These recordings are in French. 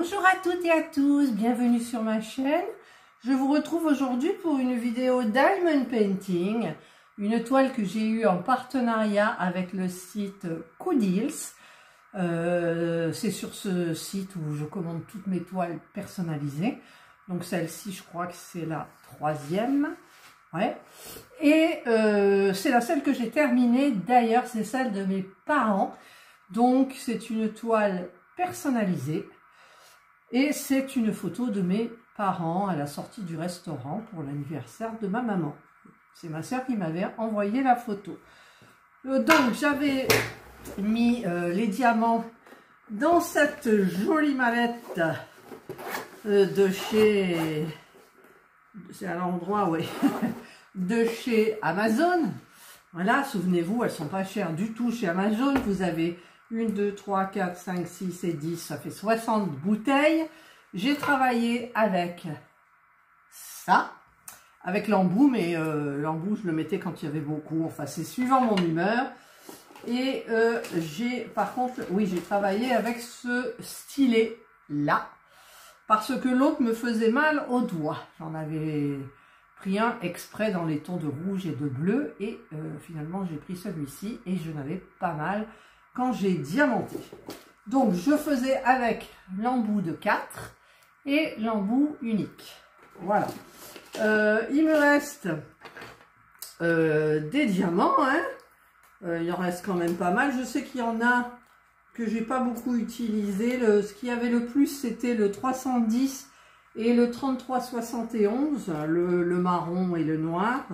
Bonjour à toutes et à tous, bienvenue sur ma chaîne. Je vous retrouve aujourd'hui pour une vidéo Diamond Painting, une toile que j'ai eue en partenariat avec le site Codeals. C'est sur ce site où je commande toutes mes toiles personnalisées. Donc celle-ci, je crois que c'est la troisième. Ouais. Et c'est la seule que j'ai terminée. D'ailleurs, c'est celle de mes parents. Donc c'est une toile personnalisée. Et c'est une photo de mes parents à la sortie du restaurant pour l'anniversaire de ma maman. C'est ma soeur qui m'avait envoyé la photo. Donc j'avais mis les diamants dans cette jolie mallette de chez... C'est à l'endroit, oui. De chez Amazon. Voilà, souvenez-vous, elles sont pas chères du tout chez Amazon. Vous avez 1, 2, 3, 4, 5, 6 et 10, ça fait 60 bouteilles. J'ai travaillé avec ça, avec l'embout, mais l'embout, je le mettais quand il y avait beaucoup. Enfin, c'est suivant mon humeur. Et par contre, oui, j'ai travaillé avec ce stylet-là, parce que l'autre me faisait mal aux doigts. J'en avais pris un exprès dans les tons de rouge et de bleu, et finalement, j'ai pris celui-ci, et je n'avais pas mal quand j'ai diamanté. Donc je faisais avec l'embout de 4 et l'embout unique. Voilà. Il me reste des diamants, hein. Il en reste quand même pas mal. Je sais qu'il y en a que j'ai pas beaucoup utilisé. Ce qui avait le plus, c'était le 310 et le 3371, le marron et le noir.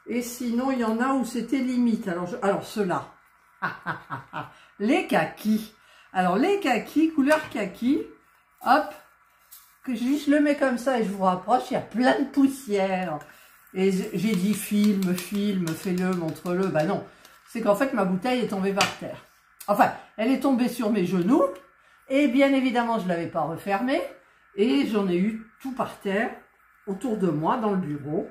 Et sinon, il y en a où c'était limite. Alors ceux-là. Les kakis. Alors les kakis, couleur kaki, hop, que je le mets comme ça et je vous rapproche, il y a plein de poussière. Et j'ai dit filme, fais-le, montre-le. Bah non, c'est qu'en fait ma bouteille est tombée par terre. Enfin, elle est tombée sur mes genoux et bien évidemment je ne l'avais pas refermée et j'en ai eu tout par terre autour de moi dans le bureau.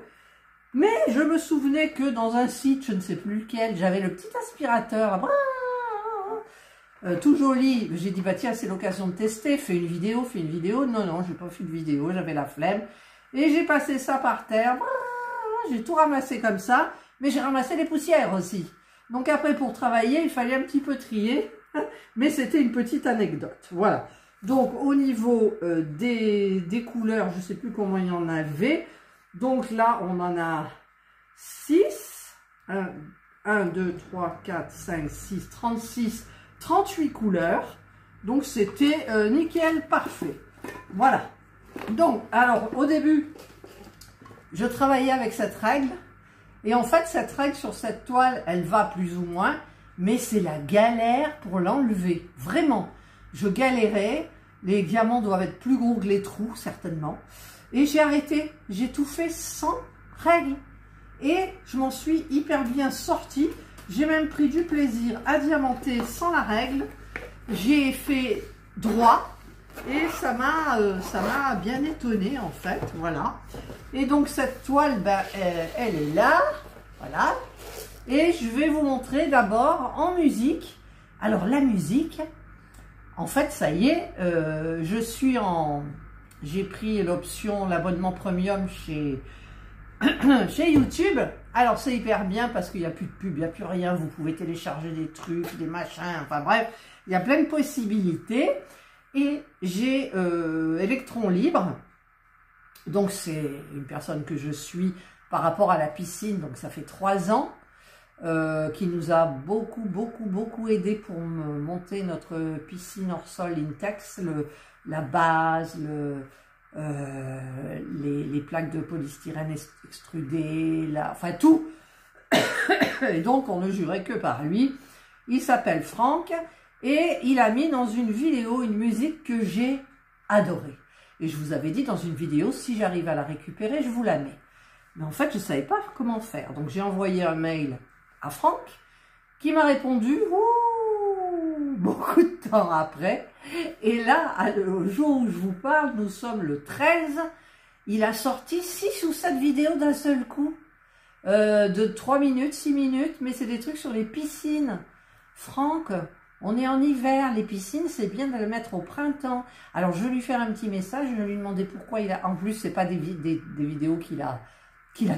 Mais je me souvenais que dans un site, je ne sais plus lequel, j'avais le petit aspirateur tout joli. J'ai dit, bah tiens, c'est l'occasion de tester, fais une vidéo. Non, non, j'ai pas fait de vidéo, j'avais la flemme. Et j'ai passé ça par terre, j'ai tout ramassé comme ça, mais j'ai ramassé les poussières aussi. Donc après, pour travailler, il fallait un petit peu trier, mais c'était une petite anecdote. Voilà. Donc au niveau des couleurs, je sais plus combien il y en avait. Donc là, on en a 6. 1, 2, 3, 4, 5, 6, 36, 38 couleurs. Donc c'était nickel, parfait. Voilà. Donc, alors au début, je travaillais avec cette règle. Et en fait, cette règle sur cette toile, elle va plus ou moins. Mais c'est la galère pour l'enlever. Vraiment. Je galérais. Les diamants doivent être plus gros que les trous, certainement. Et j'ai arrêté, j'ai tout fait sans règle. Et je m'en suis hyper bien sortie. J'ai même pris du plaisir à diamanter sans la règle. J'ai fait droit et ça m'a bien étonnée en fait. Voilà. Et donc cette toile, ben, elle est là. Voilà. Et je vais vous montrer d'abord en musique. Alors la musique, en fait ça y est, j'ai pris l'option, l'abonnement premium chez YouTube. Alors c'est hyper bien parce qu'il n'y a plus de pub, il n'y a plus rien. Vous pouvez télécharger des trucs, des machins, enfin bref, il y a plein de possibilités. Et j'ai Electron Libre. Donc c'est une personne que je suis par rapport à la piscine. Donc ça fait 3 ans qui nous a beaucoup aidé pour monter notre piscine hors sol Intex, la base, les plaques de polystyrène extrudées, enfin tout. Et donc on ne jurait que par lui. Il s'appelle Franck et il a mis dans une vidéo une musique que j'ai adorée. Et je vous avais dit dans une vidéo, si j'arrive à la récupérer, je vous la mets. Mais en fait, je ne savais pas comment faire. Donc j'ai envoyé un mail à Franck qui m'a répondu beaucoup de temps après. Et là, au jour où je vous parle, nous sommes le 13. Il a sorti 6 ou 7 vidéos d'un seul coup. De 3 minutes, 6 minutes. Mais c'est des trucs sur les piscines. Franck, On est en hiver, les piscines, c'est bien de le mettre au printemps. Alors, je vais lui faire un petit message, je vais lui demander pourquoi il a... En plus, c'est pas des vidéos qu'il a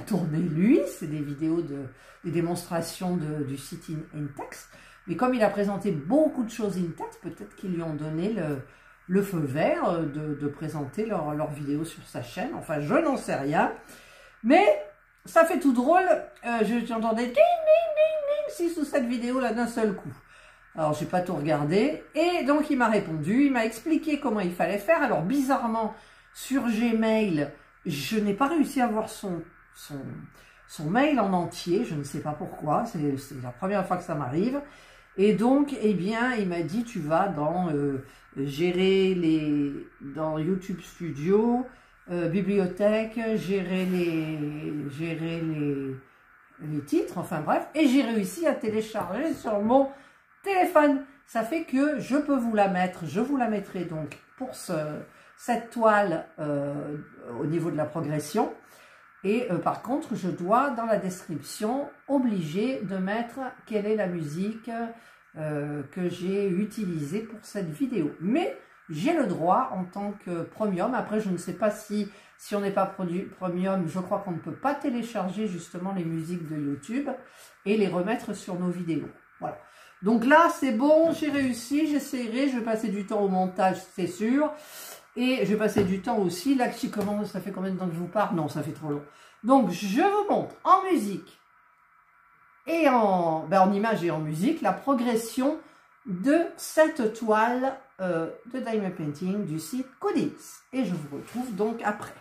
tournées lui, c'est des vidéos des démonstrations du site InText. Mais comme il a présenté beaucoup de choses InText, peut-être qu'ils lui ont donné le feu vert de présenter leurs vidéos sur sa chaîne. Enfin, je n'en sais rien. Mais ça fait tout drôle. J'entendais ding, ding, ding, ding, 6 ou 7 vidéos là d'un seul coup. Alors, j'ai pas tout regardé. Et donc, il m'a répondu, il m'a expliqué comment il fallait faire. Alors, bizarrement, sur Gmail, je n'ai pas réussi à voir son mail en entier. Je ne sais pas pourquoi. C'est la première fois que ça m'arrive. Et donc, eh bien, il m'a dit, tu vas dans dans YouTube Studio, bibliothèque, gérer les titres, enfin bref. Et j'ai réussi à télécharger sur mon téléphone. Ça fait que je peux vous la mettre. Je vous la mettrai donc pour cette toile au niveau de la progression. Et par contre, je dois, dans la description, obliger de mettre quelle est la musique que j'ai utilisée pour cette vidéo. Mais j'ai le droit en tant que premium. Après, je ne sais pas si on n'est pas premium, je crois qu'on ne peut pas télécharger justement les musiques de YouTube et les remettre sur nos vidéos. Voilà. Donc là, c'est bon, j'ai réussi, j'essaierai, je vais passer du temps au montage, c'est sûr. Et je vais passer du temps aussi, là, ça fait combien de temps que je vous parle? Non, ça fait trop long. Donc, je vous montre en musique et en image et en musique la progression de cette toile de Diamond Painting du site Codis. Et je vous retrouve donc après.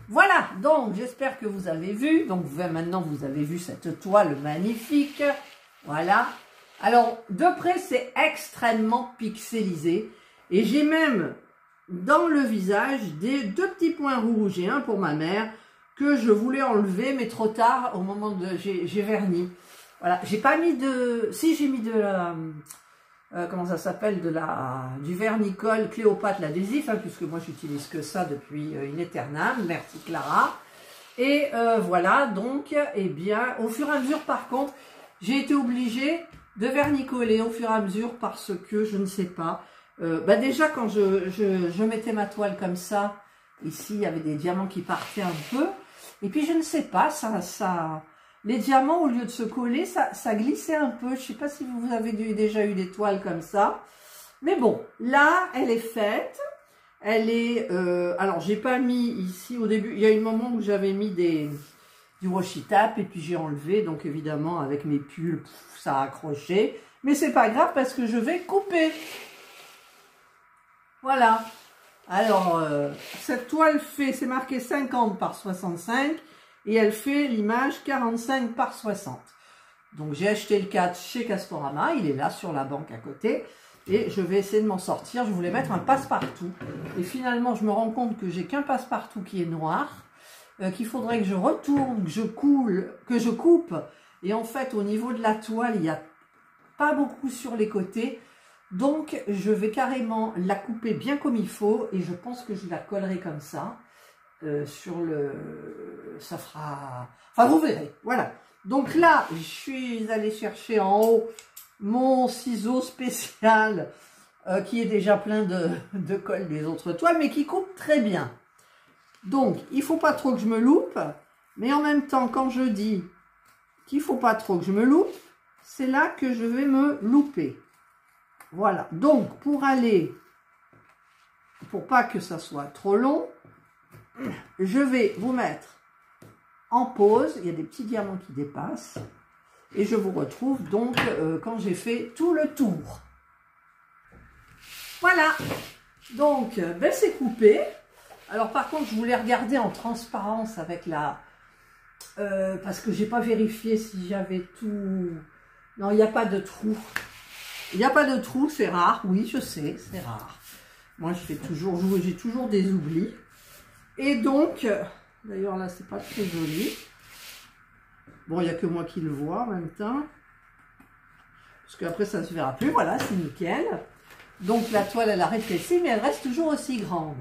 Voilà, donc j'espère que vous avez vu. Donc maintenant vous avez vu cette toile magnifique. Voilà. Alors de près c'est extrêmement pixelisé. Et j'ai même dans le visage deux petits points rouges et un pour ma mère que je voulais enlever mais trop tard au moment de... J'ai verni. Voilà, j'ai pas mis de... Si j'ai mis de la... comment ça s'appelle, du vernicole Cléopâtre l'adhésif, hein, puisque moi j'utilise que ça depuis une éternelle, merci Clara. Et voilà, donc, eh bien, au fur et à mesure, par contre, j'ai été obligée de vernicoler au fur et à mesure parce que, je ne sais pas, déjà quand je mettais ma toile comme ça, ici il y avait des diamants qui partaient un peu, et puis je ne sais pas, les diamants, au lieu de se coller, ça glissait un peu. Je ne sais pas si vous avez déjà eu des toiles comme ça. Mais bon, là, elle est faite. Elle est... alors, j'ai pas mis ici, au début, il y a un moment où j'avais mis du washi tape et puis j'ai enlevé. Donc, évidemment, avec mes pulls, ça a accroché. Mais c'est pas grave parce que je vais couper. Voilà. Alors, cette toile fait, c'est marqué 50 par 65. Et elle fait l'image 45 par 60. Donc j'ai acheté le cadre chez Castorama, il est là sur la banque à côté. Et je vais essayer de m'en sortir, je voulais mettre un passe-partout. Et finalement je me rends compte que j'ai qu'un passe-partout qui est noir. Qu'il faudrait que je retourne, que je coupe. Et en fait au niveau de la toile, il n'y a pas beaucoup sur les côtés. Donc je vais carrément la couper bien comme il faut. Et je pense que je la collerai comme ça. Ça fera... Enfin, vous verrez, voilà. Donc là, je suis allée chercher en haut mon ciseau spécial qui est déjà plein de colle des autres toiles, mais qui coupe très bien. Donc, il ne faut pas trop que je me loupe, mais en même temps, quand je dis qu'il ne faut pas trop que je me loupe, c'est là que je vais me louper. Voilà. Donc, pour pas que ça soit trop long, je vais vous mettre en pause, il y a des petits diamants qui dépassent, et je vous retrouve donc quand j'ai fait tout le tour. Voilà, Donc, ben c'est coupé. Alors par contre, je voulais regarder en transparence avec la... parce que j'ai pas vérifié si j'avais tout... Non, il n'y a pas de trou. Il n'y a pas de trou, c'est rare. Oui, je sais, c'est rare. Moi, je fais toujours jouer, j'ai toujours des oublis. Et donc, d'ailleurs là, c'est pas très joli. Bon, il n'y a que moi qui le vois en même temps. Parce qu'après, ça ne se verra plus. Voilà, c'est nickel. Donc, la toile, elle a rétréci, mais elle reste toujours aussi grande.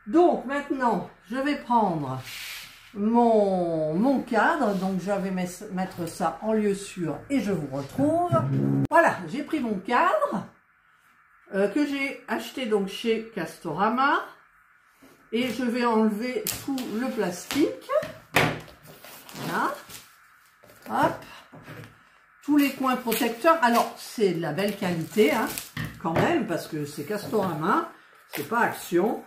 Donc, maintenant, je vais prendre mon cadre. Donc, je vais mettre ça en lieu sûr et je vous retrouve. Voilà, j'ai pris mon cadre que j'ai acheté donc chez Castorama. Et je vais enlever tout le plastique. Voilà. Hop. Tous les coins protecteurs. Alors, c'est de la belle qualité, hein, quand même, parce que c'est Castorama, c'est pas Action.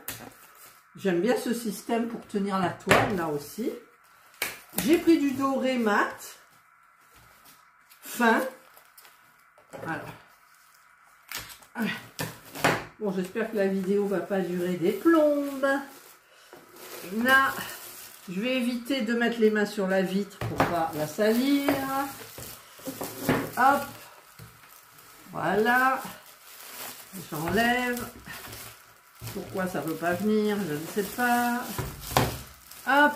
J'aime bien ce système pour tenir la toile, là aussi. J'ai pris du doré mat, fin. Alors. Bon, j'espère que la vidéo va pas durer des plombes. Là, je vais éviter de mettre les mains sur la vitre pour pas la salir. Hop. Voilà. J'enlève. Pourquoi ça ne veut pas venir? Je ne sais pas. Hop.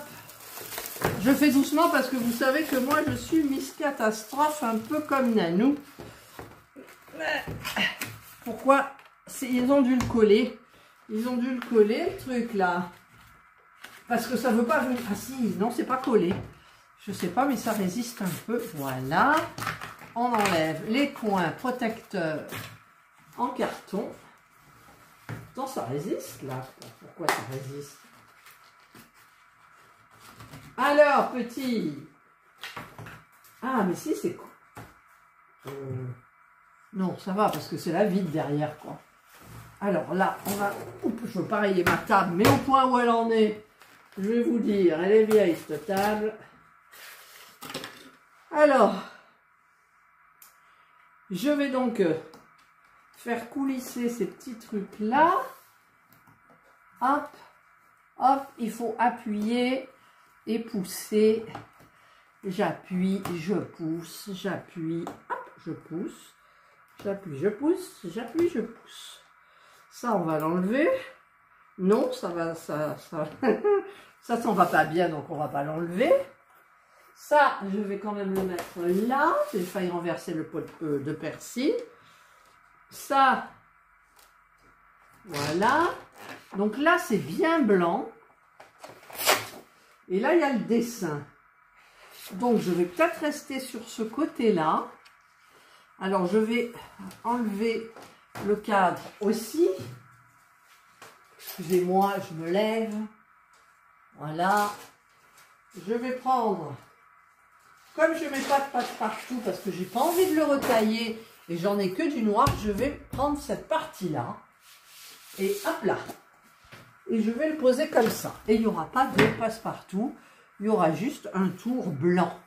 Je fais doucement parce que vous savez que moi, je suis Miss Catastrophe, un peu comme Nanou. Pourquoi? Ils ont dû le coller. Ils ont dû le coller, le truc, là. Parce que ça ne veut pas venir. Ah si, non, c'est pas collé. Je sais pas, mais ça résiste un peu. Voilà. On enlève les coins protecteurs en carton. Pourtant, ça résiste, là. Pourquoi ça résiste? Alors, petit. Ah, mais si, c'est quoi? Non, ça va, parce que c'est la vide derrière, quoi. Alors là, on va... Oups, je veux pas rayer ma table, mais au point où elle en est, je vais vous dire, elle est vieille, cette table. Alors, je vais donc faire coulisser ces petits trucs-là. Hop, hop, il faut appuyer et pousser. J'appuie, je pousse, j'appuie, hop, je pousse. J'appuie, je pousse, j'appuie, je pousse. Ça, on va l'enlever. Non, ça va, ça s'en va pas bien, donc on va pas l'enlever. Ça, je vais quand même le mettre là. J'ai failli renverser le pot de persil. Ça, voilà. Donc là, c'est bien blanc. Et là, il y a le dessin. Donc, je vais peut-être rester sur ce côté-là. Alors, je vais enlever le cadre aussi. Excusez-moi, je me lève. Voilà. Je vais prendre, comme je ne mets pas de passe-partout parce que j'ai pas envie de le retailler et j'en ai que du noir, je vais prendre cette partie-là. Et hop là. Et je vais le poser comme ça. Et il n'y aura pas de passe-partout. Il y aura juste un tour blanc.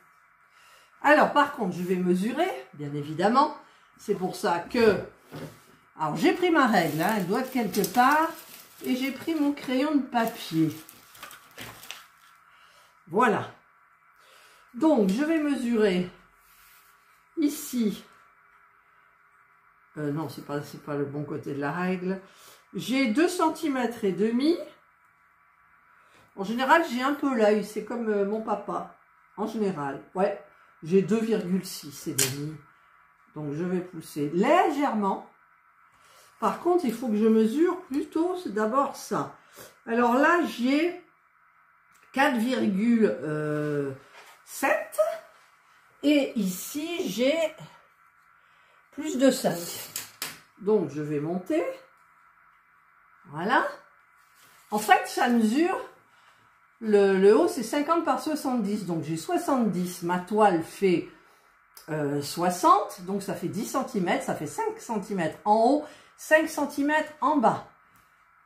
Alors, par contre, je vais mesurer, bien évidemment. C'est pour ça que... Alors, j'ai pris ma règle, hein, elle doit être quelque part. Et j'ai pris mon crayon de papier. Voilà. Donc, je vais mesurer ici. Non, c'est pas le bon côté de la règle. J'ai 2 cm et demi. En général, j'ai un peu l'œil. C'est comme mon papa. En général, ouais. J'ai 2,6 et demi. Donc, je vais pousser légèrement. Par contre, il faut que je mesure plutôt, c'est d'abord ça. Alors là, j'ai 4,7. Et ici, j'ai plus de 5. Donc, je vais monter. Voilà. En fait, ça mesure, le haut, c'est 50 par 70. Donc, j'ai 70. Ma toile fait 60. Donc, ça fait 10 cm. Ça fait 5 cm en haut, 5 cm en bas.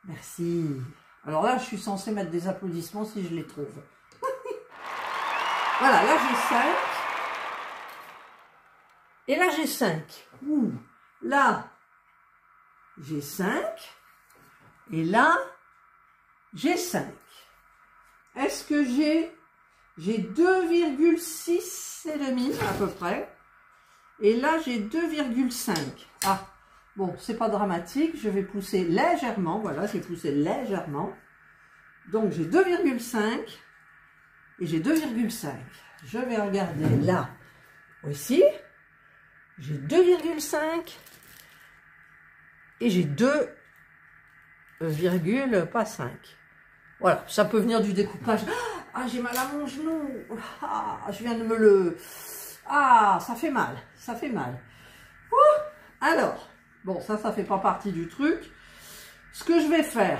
Merci. Alors là, je suis censée mettre des applaudissements si je les trouve. Voilà, là, j'ai 5. Et là, j'ai 5. Ouh. Là, j'ai 5. Et là, j'ai 5. Est-ce que j'ai 2,6 et demi à peu près. Et là, j'ai 2,5. Ah, bon, c'est pas dramatique. Je vais pousser légèrement. Voilà, j'ai poussé légèrement. Donc, j'ai 2,5 et j'ai 2,5. Je vais regarder là aussi. J'ai 2,5 et j'ai 2,5. Voilà, ça peut venir du découpage. Ah, j'ai mal à mon genou. Ah, je viens de me le... Ah, ça fait mal. Ça fait mal. Ouh. Alors, bon, ça fait pas partie du truc. Ce que je vais faire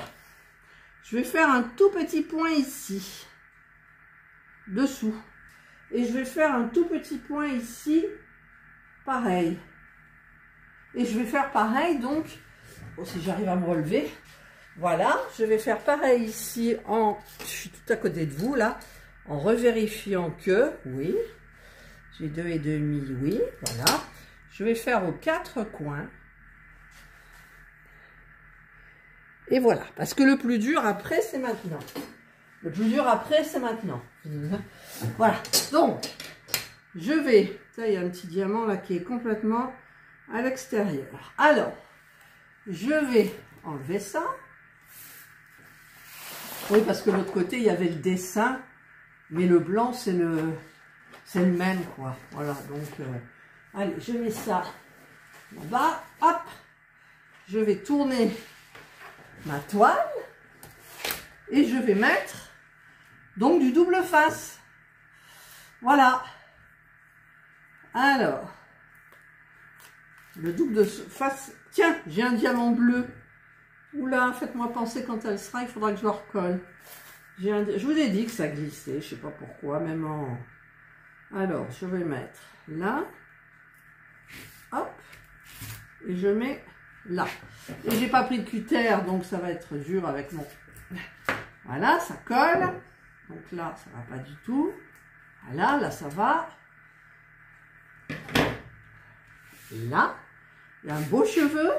un tout petit point ici, dessous. Et je vais faire un tout petit point ici, pareil. Et je vais faire pareil, donc, oh, si j'arrive à me relever... Voilà, je vais faire pareil ici, je suis tout à côté de vous là, en revérifiant que, oui, j'ai 2,5, oui, voilà. Je vais faire aux 4 coins. Et voilà, parce que le plus dur après, c'est maintenant. Le plus dur après, c'est maintenant. Voilà, donc, je vais, ça, il y a un petit diamant là qui est complètement à l'extérieur. Alors, je vais enlever ça. Oui, parce que de l'autre côté, il y avait le dessin, mais le blanc, c'est le même, quoi. Voilà, donc, allez, je mets ça là-bas, hop, je vais tourner ma toile, et je vais mettre, donc, du double face. Voilà. Alors, le double face, tiens, j'ai un diamant bleu. Oula, faites-moi penser quand elle sera, il faudra que je le recolle. Je vous ai dit que ça glissait, je sais pas pourquoi, même en... Alors, je vais mettre là. Hop. Et je mets là. Et j'ai pas pris de cutter, donc ça va être dur avec mon... Voilà, ça colle. Donc là, ça va pas du tout. Voilà, là, ça va. Là, il y a un beau cheveu.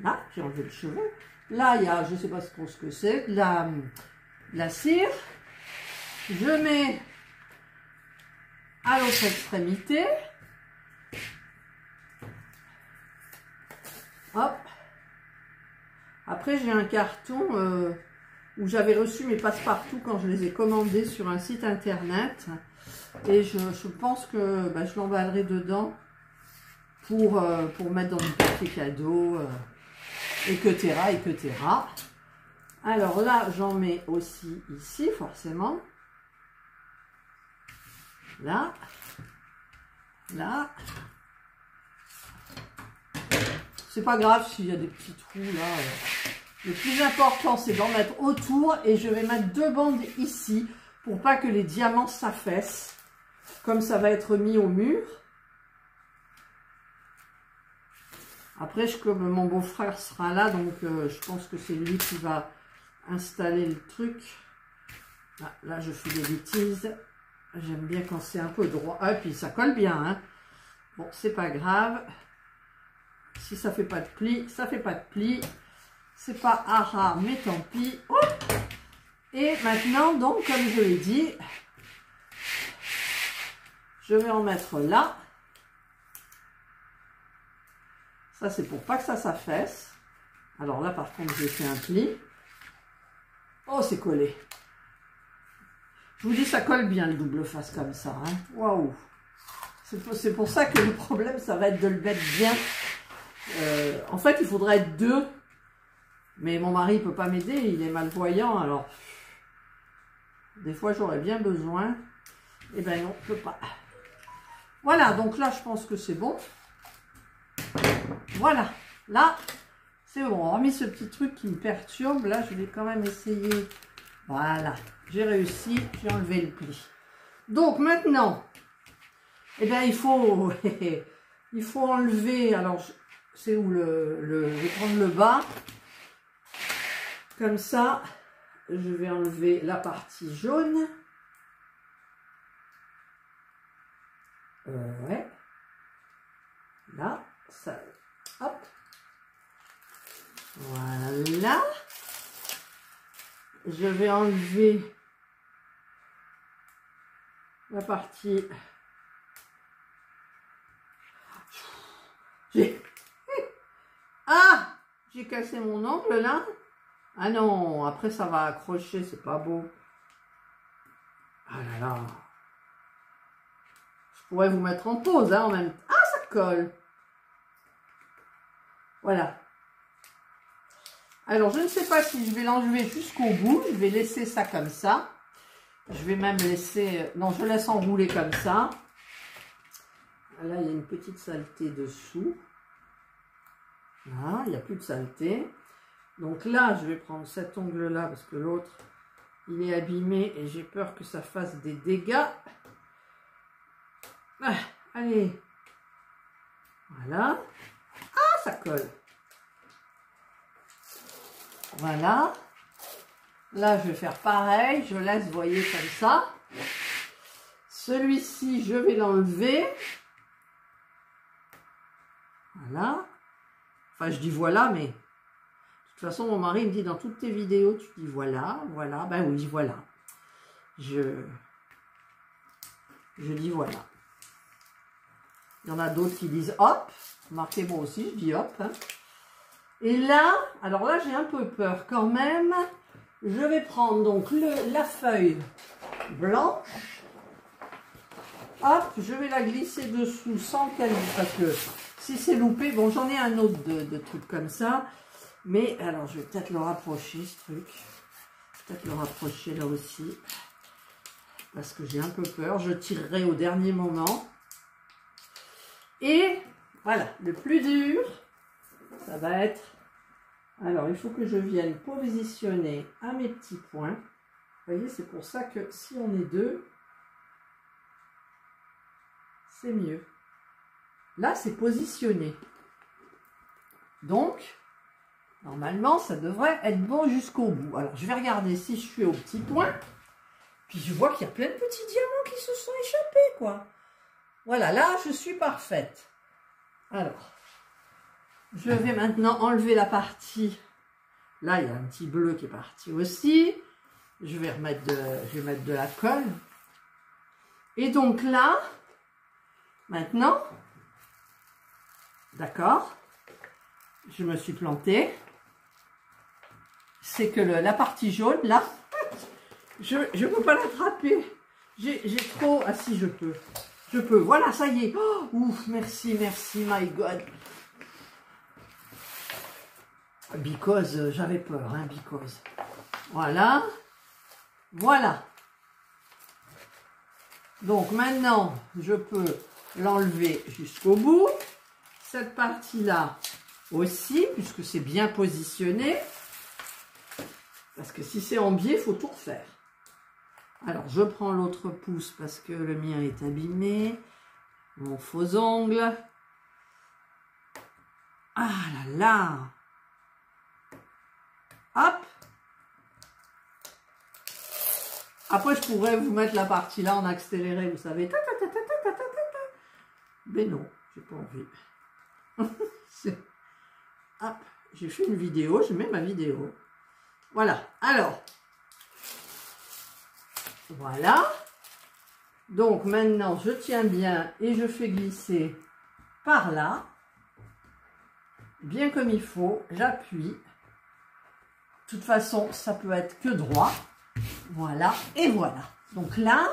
Là, j'ai enlevé le cheveu. Là, il y a, je ne sais pas trop ce que c'est, la cire. Je mets à l'autre extrémité. Hop. Après, j'ai un carton où j'avais reçu mes passe-partout quand je les ai commandés sur un site internet. Et je pense que je l'emballerai dedans pour mettre dans du papier cadeau. Etc. Alors là, j'en mets aussi ici, forcément. Là. Là. C'est pas grave s'il y a des petits trous là. Le plus important, c'est d'en mettre autour. Et je vais mettre 2 bandes ici pour pas que les diamants s'affaissent. Comme ça va être mis au mur. Après, comme mon beau-frère sera là, donc je pense que c'est lui qui va installer le truc. Ah, là, je fais des bêtises. J'aime bien quand c'est un peu droit. Ah, et puis ça colle bien. Hein. Bon, c'est pas grave. Si ça fait pas de pli, ça fait pas de pli. C'est pas rare, mais tant pis. Oh, et maintenant, donc, comme je l'ai dit, je vais en mettre là. Ça, c'est pour pas que ça s'affaisse. Alors là, par contre, j'ai fait un pli. Oh, c'est collé. Je vous dis, ça colle bien le double face comme ça. Hein. Waouh. C'est pour ça que le problème, ça va être de le mettre bien. En fait, il faudrait être 2. Mais mon mari ne peut pas m'aider. Il est malvoyant. Alors, des fois, j'aurais bien besoin. Eh bien, non, on ne peut pas. Voilà, donc là, je pense que c'est bon. Voilà, là, c'est bon. Hormis ce petit truc qui me perturbe, là, je vais quand même essayer. Voilà, j'ai réussi, j'ai enlevé le pli. Donc, maintenant, eh bien, il faut enlever, alors, c'est où je vais prendre le bas. Comme ça, je vais enlever la partie jaune. Ouais. Là, ça... Hop, Voilà. Je vais enlever la partie. Ah! J'ai cassé mon ongle là. Ah non, après ça va accrocher, c'est pas beau. Ah là là. Je pourrais vous mettre en pause hein, en même temps. Ah, ça colle. Voilà. Alors, je ne sais pas si je vais l'enlever jusqu'au bout. Je vais laisser ça comme ça. Je vais même laisser... Non, je laisse enrouler comme ça. Là, il y a une petite saleté dessous. Là, il n'y a plus de saleté. Donc là, je vais prendre cet ongle-là parce que l'autre, il est abîmé et j'ai peur que ça fasse des dégâts. Ah, allez. Voilà. Ah, ça colle. Voilà. Là, je vais faire pareil. Je laisse, vous voyez, comme ça. Celui-ci, je vais l'enlever. Voilà. Enfin, je dis voilà, mais... De toute façon, mon mari me dit dans toutes tes vidéos, tu dis voilà, voilà. Ben oui, voilà. Je dis voilà. Il y en a d'autres qui disent hop. Marquez moi aussi, je dis hop. Hein. Et là, alors là, j'ai un peu peur quand même. Je vais prendre donc la feuille blanche. Hop, je vais la glisser dessous sans qu'elle... Parce que si c'est loupé, bon, j'en ai un autre de trucs comme ça. Mais alors, je vais peut-être le rapprocher, ce truc. Peut-être le rapprocher là aussi. Parce que j'ai un peu peur. Je tirerai au dernier moment. Et voilà, le plus dur, ça va être... Alors, il faut que je vienne positionner à mes petits points. Vous voyez, c'est pour ça que si on est deux, c'est mieux. Là, c'est positionné. Donc... Normalement, ça devrait être bon jusqu'au bout. Alors, je vais regarder si je suis au petit point. Puis, je vois qu'il y a plein de petits diamants qui se sont échappés, quoi. Voilà, là, je suis parfaite. Alors, je vais maintenant enlever la partie. Là, il y a un petit bleu qui est parti aussi. Je vais mettre de la colle. Et donc là, maintenant, d'accord, je me suis plantée. C'est que la partie jaune, là, je ne peux pas l'attraper. J'ai trop... Ah si, je peux. Je peux. Voilà, ça y est. Oh, ouf, merci, merci, my God. Because, j'avais peur, hein, because. Voilà. Voilà. Donc maintenant, je peux l'enlever jusqu'au bout. Cette partie-là aussi, puisque c'est bien positionné. Parce que si c'est en biais, il faut tout refaire. Alors, je prends l'autre pouce parce que le mien est abîmé. Mon faux ongle. Ah là là! Hop! Après, je pourrais vous mettre la partie là en accéléré, vous savez. Mais non, j'ai pas envie. Hop, j'ai fait une vidéo, je mets ma vidéo. Voilà, alors, voilà. Donc maintenant, je tiens bien et je fais glisser par là, bien comme il faut, j'appuie. De toute façon, ça peut être que droit. Voilà, et voilà. Donc là,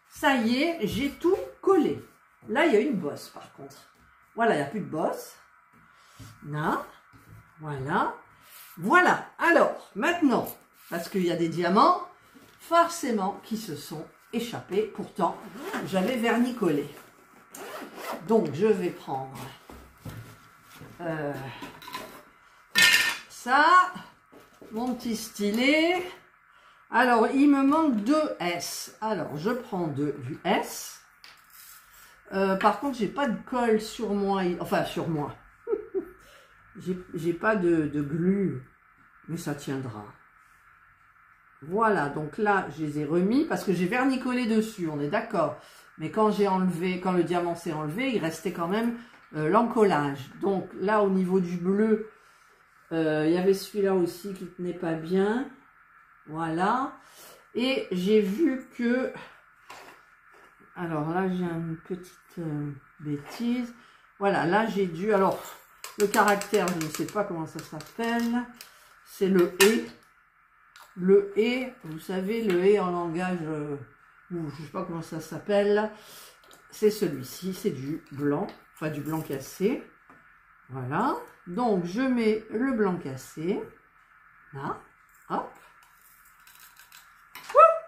ça y est, j'ai tout collé. Là, il y a une bosse par contre. Voilà, il n'y a plus de bosse. Là, voilà. Voilà, alors, maintenant, parce qu'il y a des diamants, forcément, qui se sont échappés. Pourtant, j'avais vernicolé. Donc, je vais prendre ça, mon petit stylet. Alors, il me manque 2 S. Alors, je prends du S. Par contre, j'ai pas de colle sur moi. Enfin, sur moi. J'ai pas de glu, mais ça tiendra. Voilà, donc là, je les ai remis parce que j'ai vernicolé dessus, on est d'accord. Mais quand j'ai enlevé, quand le diamant s'est enlevé, il restait quand même l'encollage. Donc là, au niveau du bleu, Il y avait celui-là aussi qui tenait pas bien. Voilà. Et j'ai vu que... Alors là, j'ai une petite bêtise. Voilà, là, j'ai dû... Alors, le caractère, je ne sais pas comment ça s'appelle. C'est le « et ». Le « et », vous savez, le « et » en langage... je ne sais pas comment ça s'appelle. C'est celui-ci, c'est du blanc. Enfin, du blanc cassé. Voilà. Donc, je mets le blanc cassé. Là. Hop.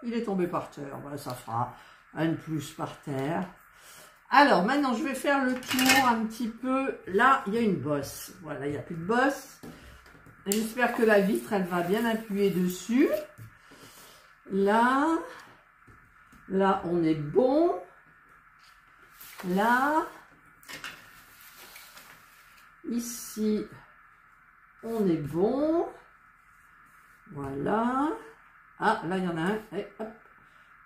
Il est tombé par terre. Voilà, ça fera un de plus par terre. Alors, maintenant, je vais faire le tour un petit peu. Là, il y a une bosse. Voilà, il n'y a plus de bosse. J'espère que la vitre, elle va bien appuyer dessus. Là. Là, on est bon. Là. Ici, on est bon. Voilà. Ah, là, il y en a un. Et hop.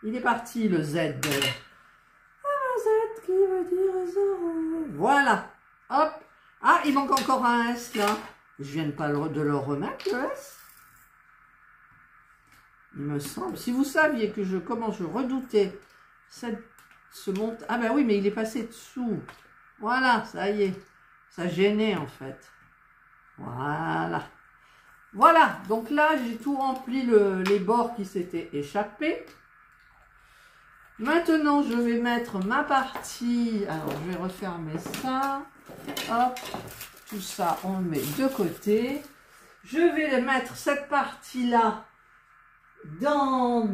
Il est parti, le Z. Z qui veut dire 0. Voilà. Hop. Ah, il manque encore un S, là. Je viens de le remettre, le S. Il me semble. Si vous saviez que comment je redoutais ce montant. Ah, ben oui, mais il est passé dessous. Voilà, ça y est. Ça gênait, en fait. Voilà. Voilà, donc là, j'ai tout rempli les bords qui s'étaient échappés. Maintenant, je vais mettre ma partie. Alors, je vais refermer ça. Hop, tout ça, on le met de côté. Je vais mettre cette partie-là dans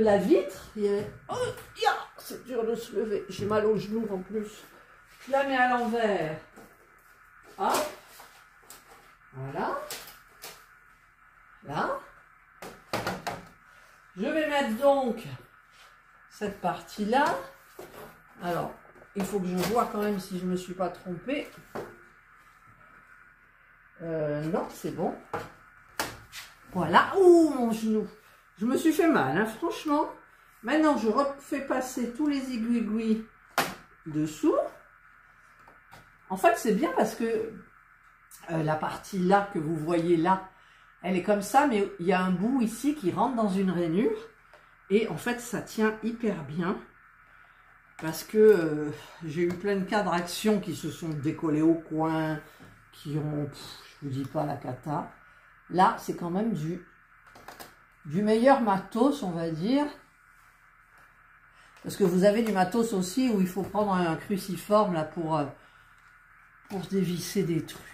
la vitre. Oh, c'est dur de se lever. J'ai mal aux genoux en plus. Je la mets à l'envers. Hop. Voilà. Là. Je vais mettre donc cette partie-là. Alors, il faut que je vois quand même si je ne me suis pas trompée. Non, c'est bon. Voilà. Ouh, mon genou. Je me suis fait mal, hein, franchement. Maintenant, je refais passer tous les aiguilles dessous. En fait, c'est bien parce que la partie là que vous voyez là, elle est comme ça, mais il y a un bout ici qui rentre dans une rainure. Et en fait, ça tient hyper bien. Parce que j'ai eu plein de cas de réaction qui se sont décollés au coin, qui ont, je vous dis pas la cata. Là, c'est quand même du meilleur matos, on va dire. Parce que vous avez du matos aussi où il faut prendre un cruciforme là pour dévisser des trucs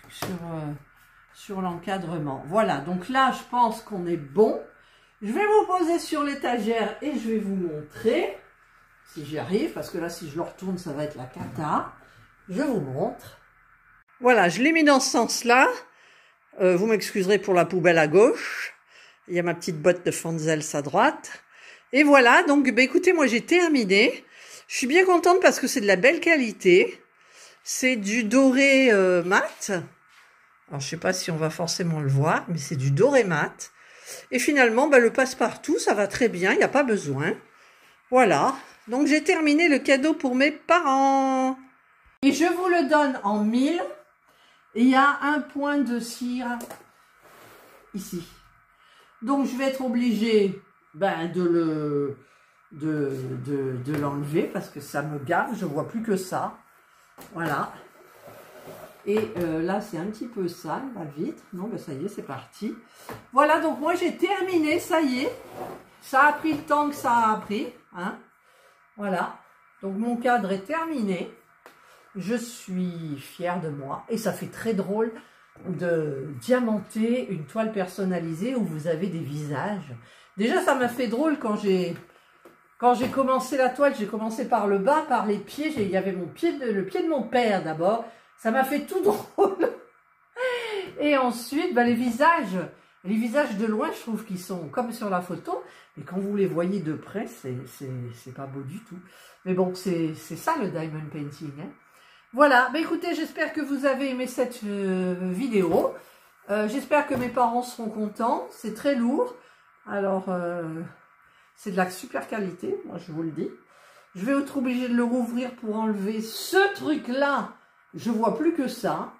sur l'encadrement. Voilà, donc là, je pense qu'on est bon. Je vais vous poser sur l'étagère et je vais vous montrer, si j'y arrive, parce que là, si je le retourne, ça va être la cata. Je vous montre. Voilà, je l'ai mis dans ce sens-là. Vous m'excuserez pour la poubelle à gauche. Il y a ma petite botte de Fanzels à droite. Et voilà, donc bah, écoutez, moi j'ai terminé. Je suis bien contente parce que c'est de la belle qualité. C'est du doré mat. Alors je sais pas si on va forcément le voir, mais c'est du doré mat. Et finalement, bah, le passe-partout, ça va très bien, il n'y a pas besoin. Voilà, donc j'ai terminé le cadeau pour mes parents. Et je vous le donne en 1000. Et il y a un point de cire ici. Donc je vais être obligée de l'enlever parce que ça me gave, je vois plus que ça. Voilà. Et là, c'est un petit peu sale, la vitre. Non, ben ça y est, c'est parti. Voilà, donc moi, j'ai terminé, ça y est. Ça a pris le temps que ça a pris. Hein. Voilà. Donc, mon cadre est terminé. Je suis fière de moi. Et ça fait très drôle de diamanter une toile personnalisée où vous avez des visages. Déjà, ça m'a fait drôle quand j'ai commencé la toile. J'ai commencé par le bas, par les pieds. Il y avait le pied de mon père d'abord. Ça m'a fait tout drôle. Et ensuite, les visages de loin, je trouve qu'ils sont comme sur la photo. Mais quand vous les voyez de près, c'est pas beau du tout. Mais bon, c'est ça le diamond painting. Hein. Voilà, écoutez, j'espère que vous avez aimé cette vidéo. J'espère que mes parents seront contents. C'est très lourd. Alors, c'est de la super qualité, moi je vous le dis. Je vais être obligée de le rouvrir pour enlever ce truc-là. Je vois plus que ça.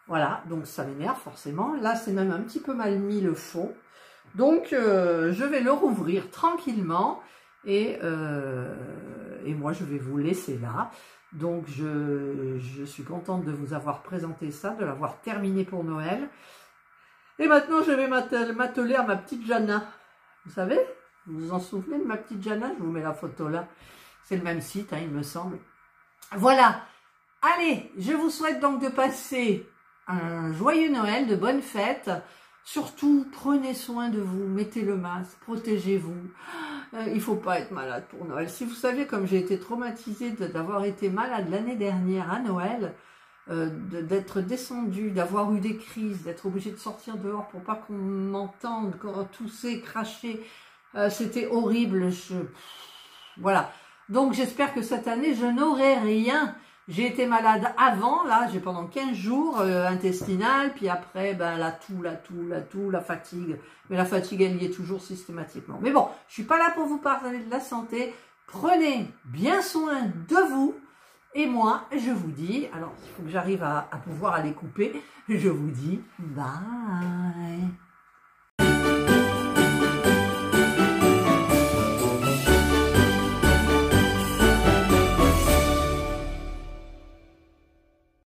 Voilà, donc ça m'énerve forcément. Là, c'est même un petit peu mal mis le fond. Donc, je vais le rouvrir tranquillement et moi, je vais vous laisser là. Donc, je suis contente de vous avoir présenté ça, de l'avoir terminé pour Noël. Et maintenant, je vais m'atteler à ma petite Jana. Vous savez, vous vous en souvenez de ma petite Jana? Je vous mets la photo là. C'est le même site, hein, il me semble. Voilà. Allez, je vous souhaite donc de passer un joyeux Noël, de bonnes fêtes. Surtout, prenez soin de vous, mettez le masque, protégez-vous. Il ne faut pas être malade pour Noël. Si vous saviez comme j'ai été traumatisée d'avoir été malade l'année dernière à Noël, d'être descendue, d'avoir eu des crises, d'être obligée de sortir dehors pour pas qu'on m'entende, tousser, cracher, c'était horrible. Voilà. Donc j'espère que cette année, je n'aurai rien. J'ai été malade avant, là, j'ai pendant 15 jours, intestinale, puis après, ben, la toux, la fatigue. Mais la fatigue, elle y est toujours systématiquement. Mais bon, je suis pas là pour vous parler de la santé. Prenez bien soin de vous. Et moi, je vous dis, alors, il faut que j'arrive à pouvoir aller couper. Je vous dis bye.